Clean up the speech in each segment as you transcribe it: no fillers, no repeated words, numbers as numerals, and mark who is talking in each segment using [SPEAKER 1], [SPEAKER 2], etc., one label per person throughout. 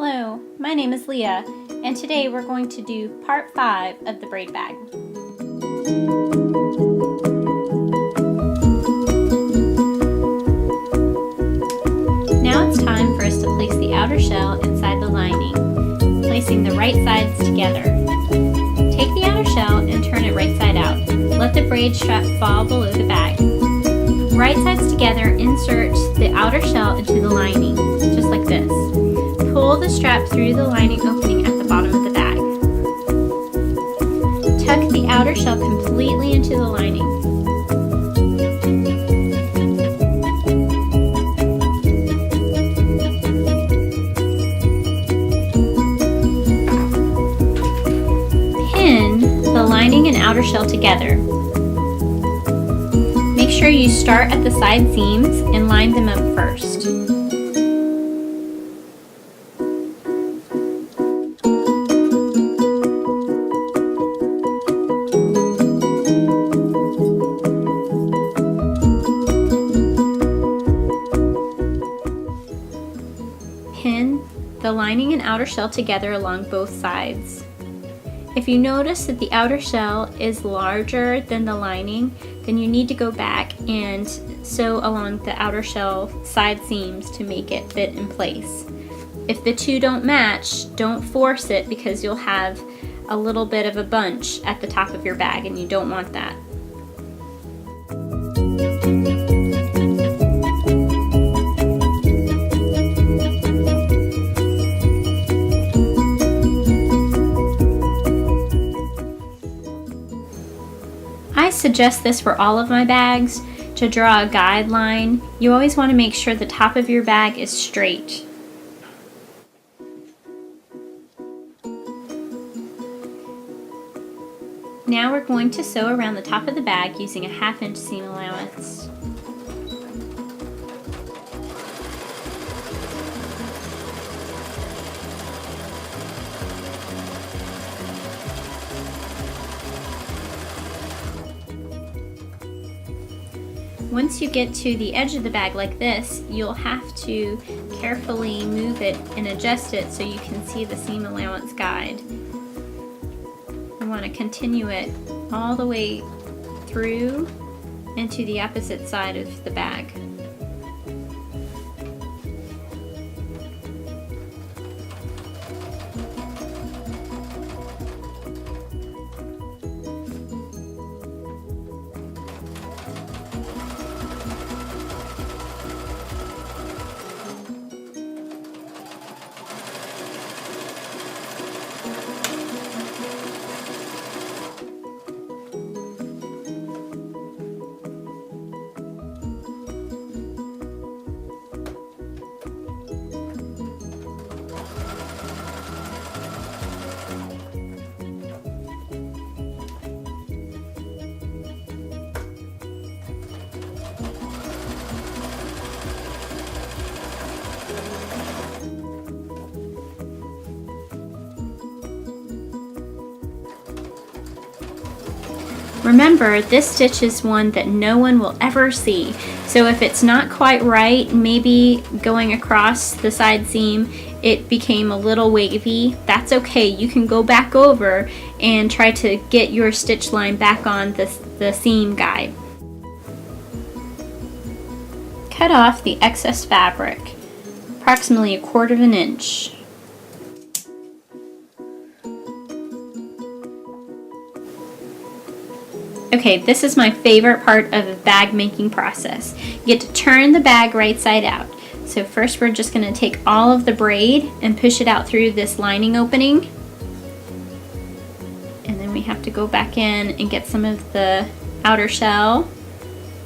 [SPEAKER 1] Hello, my name is Leah, and today we're going to do part 5 of the braid bag. Now it's time for us to place the outer shell inside the lining, placing the right sides together. Take the outer shell and turn it right side out. Let the braid strap fall below the bag. Right sides together, insert the outer shell into the lining, just like this. Pull the strap through the lining opening at the bottom of the bag. Tuck the outer shell completely into the lining. Pin the lining and outer shell together. Make sure you start at the side seams and line them up first. Pin the lining and outer shell together along both sides. If you notice that the outer shell is larger than the lining, then you need to go back and sew along the outer shell side seams to make it fit in place. If the two don't match, don't force it because you'll have a little bit of a bunch at the top of your bag and you don't want that. I suggest this for all of my bags, to draw a guideline. You always want to make sure the top of your bag is straight. Now we're going to sew around the top of the bag using a 1/2 inch seam allowance. Once you get to the edge of the bag like this, you'll have to carefully move it and adjust it so you can see the seam allowance guide. You want to continue it all the way through and to the opposite side of the bag. Remember, this stitch is one that no one will ever see, so if it's not quite right, maybe going across the side seam it became a little wavy, that's okay. You can go back over and try to get your stitch line back on the seam guide. Cut off the excess fabric, approximately 1/4 inch. Okay, this is my favorite part of the bag making process. You get to turn the bag right side out. So first we're just going to take all of the braid and push it out through this lining opening. And then we have to go back in and get some of the outer shell.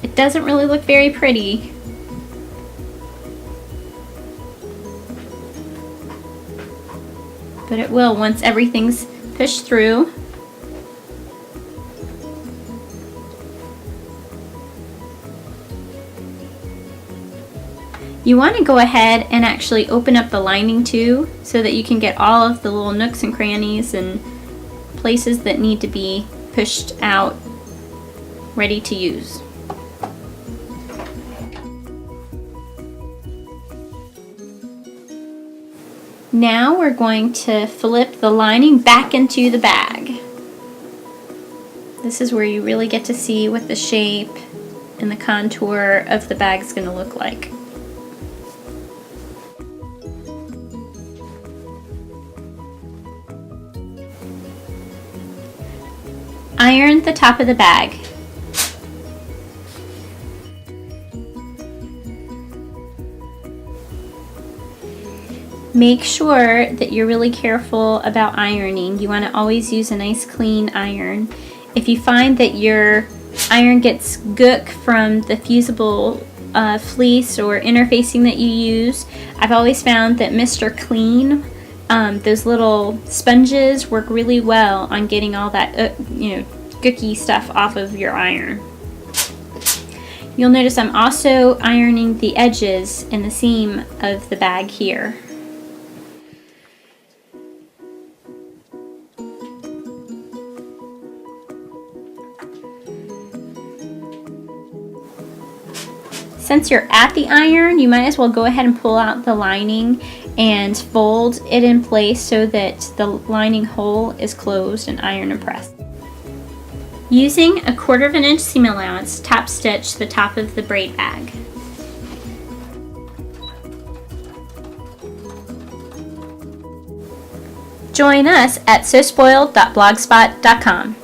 [SPEAKER 1] It doesn't really look very pretty. But it will once everything's pushed through. You want to go ahead and actually open up the lining too, so that you can get all of the little nooks and crannies and places that need to be pushed out ready to use. Now we're going to flip the lining back into the bag. This is where you really get to see what the shape and the contour of the bag is going to look like. Iron the top of the bag. Make sure that you're really careful about ironing. You want to always use a nice clean iron. If you find that your iron gets gook from the fusible fleece or interfacing that you use, I've always found that Mr. Clean, those little sponges work really well on getting all that gooky stuff off of your iron. You'll notice I'm also ironing the edges and the seam of the bag here. Since you're at the iron, you might as well go ahead and pull out the lining and fold it in place so that the lining hole is closed and ironed and pressed. Using a 1/4 inch seam allowance, top stitch the top of the braid bag. Join us at sewspoiled.blogspot.com.